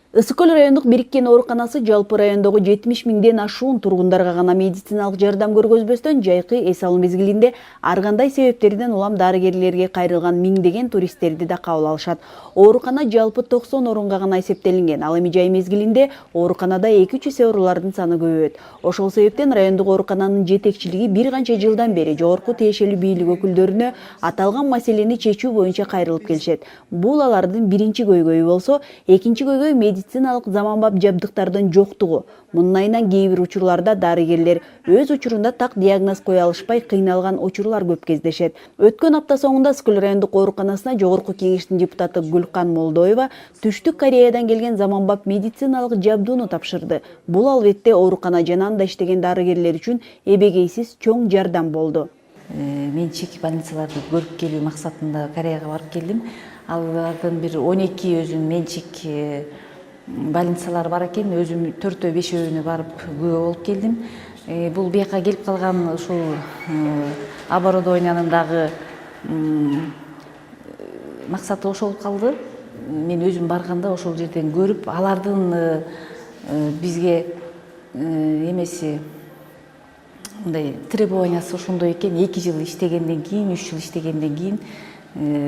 Ысык көл райондук бириккен ооруканасы жалпы райондогу 70 миңден ашуун тургундарга гана медициналык жардам көргөзбөстөн жайкы эс алуу мезгилинде ар кандай себептерден улам дарыгерлерге кайрылган миңдеген туристтерди да кабыл алышат. Оорукана жалпы 90 орунга гана эсептелинген. Ал эми жай мезгилинде ооруканада 200 оорулардын саны көбөйөт. Ошол себептен райондук оорукананын жетекчилиги бир канча жылдан бери жогорку тиешелүү бийлик өкүлдөрүнө аталган маселени чечүү боюнча кайрылып келишет. Бул алардын биринчи көйгөйү болсо, экинчи көйгөй медициналык заманбап жабдыктардын жоктугу. Мунун айынан кээ бир учурларда дарыгерлер өз учурунда так диагноз кое алышпай кыйналган учурлар көп кездешет. Өткөн апта соңунда Ысык көл райондук ооруканасына жогорку кеңештин депутаты Гүлкан Молдоева Түштүк Кореядан келген заманбап медициналык жабдууну тапшырды. Бул албетте оорукана жана анда иштеген дарыгерлер үчүн эбегейсиз чоң жардам болду. Менчик больницаларды көрүп келүү максатында Кореяга барып келдим. Алардын бир 12 өзүнүн менчик больницалары бар экен. Өзүм 4-5-өөнө барып күбө болуп келдим. Бул бияка келип калган ушул оборудованиянын дагы максаты ошол калды. Мен өзүм барганда ошол жерден көрүп, алардын бизге эмеси мындай требованиясы ошондой экен. 2 жыл иштегенден кийин, 3 жыл иштегенден кийин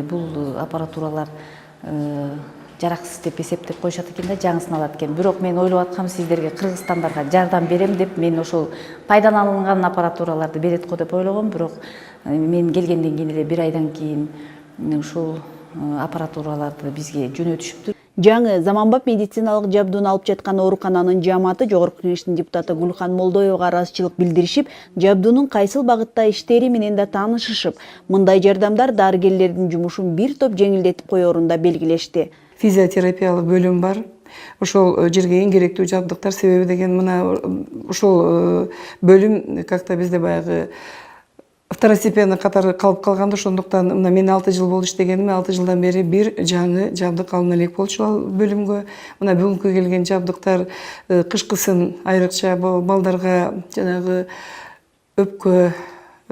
бул аппаратуралар жараксыз деп эсептеп коюшат экен да, жаңысын алат экен. Бирок мен ойлоп аткам, сиздерге кыргызстандарға жардам берем деп, мен ошол пайдаланылган аппаратураларды берет го деп ойлогом. Бирок мен келгенден кийин эле 1 айдан кийин ушул аппаратураларды бизге жөнөтүшүптүр. Жаңы заманбап медициналык жабдууну алып жаткан оорукананын жааматы жогорку кеңештин депутаты Гүлкан Молдоевага ыраазычылык билдиришип, жабдуунун кайсыл багытта иштери менен да таанышышып, мындай жардамдар дарыгерлердин жумушун бир топ жеңилдетип коерун да белгилешти. Физиотерапиялык бөлүм бар. Ошол жерге эң керектүү жабдыктар, себеби деген мына ошол бөлүм как-то бизде баягы второстепенный катары калып калганда, ошондуктан мына мен 6 жыл болуп иштегеним, 6 жылдан бери бир жаңы жабдык алына элек болчу ал бөлүмгө. Мына бүгүнкү келген жабдыктар кышкысын айрыкча балдарга жанагы өпкө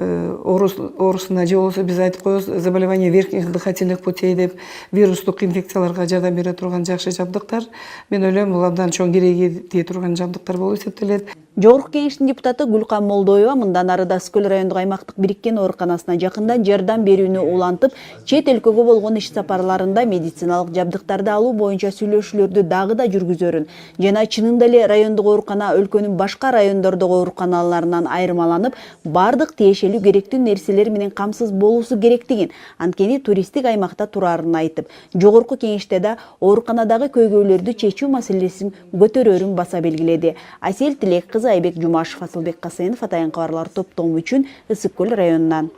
оорусуна же болбосо биз айтып коебуз заболевание верхних дыхательных путей деп вирустук инфекцияларга жардам бере турган жакшы жабдыктар. Мен ойлойм, бул абдан чоң кереги тие турган жабдыктар болуп эсептелет. Жогорку кеңештин депутаты Гүлкан Молдоева мындан ары да Ысык көл райондук аймактык бириккен ооруканасына жакындан жардам берүүнү улантып, чет өлкөгө болгон иш сапарларында медициналык жабдыктарды алуу боюнча сүйлөшүүлөрдү дагы да жүргүзөрүн жана чынында эле райондук оорукана өлкөнүн башка райондордогу ооруканаларынан айырмаланып, бардык тиешелүү керектүү нерселер менен камсыз болуусу керектигин, анткени туристтик аймакта турарын айтып, жогорку кеңеште да ооруканадагы көйгөйлөрдү чечүү маселесин көтөрөрүн баса белгиледи. Асель Тилек кызы, Айбек Жумашев, Асылбек Касенов, Атайын кабарлар топтому үчүн Ысык көл районунан.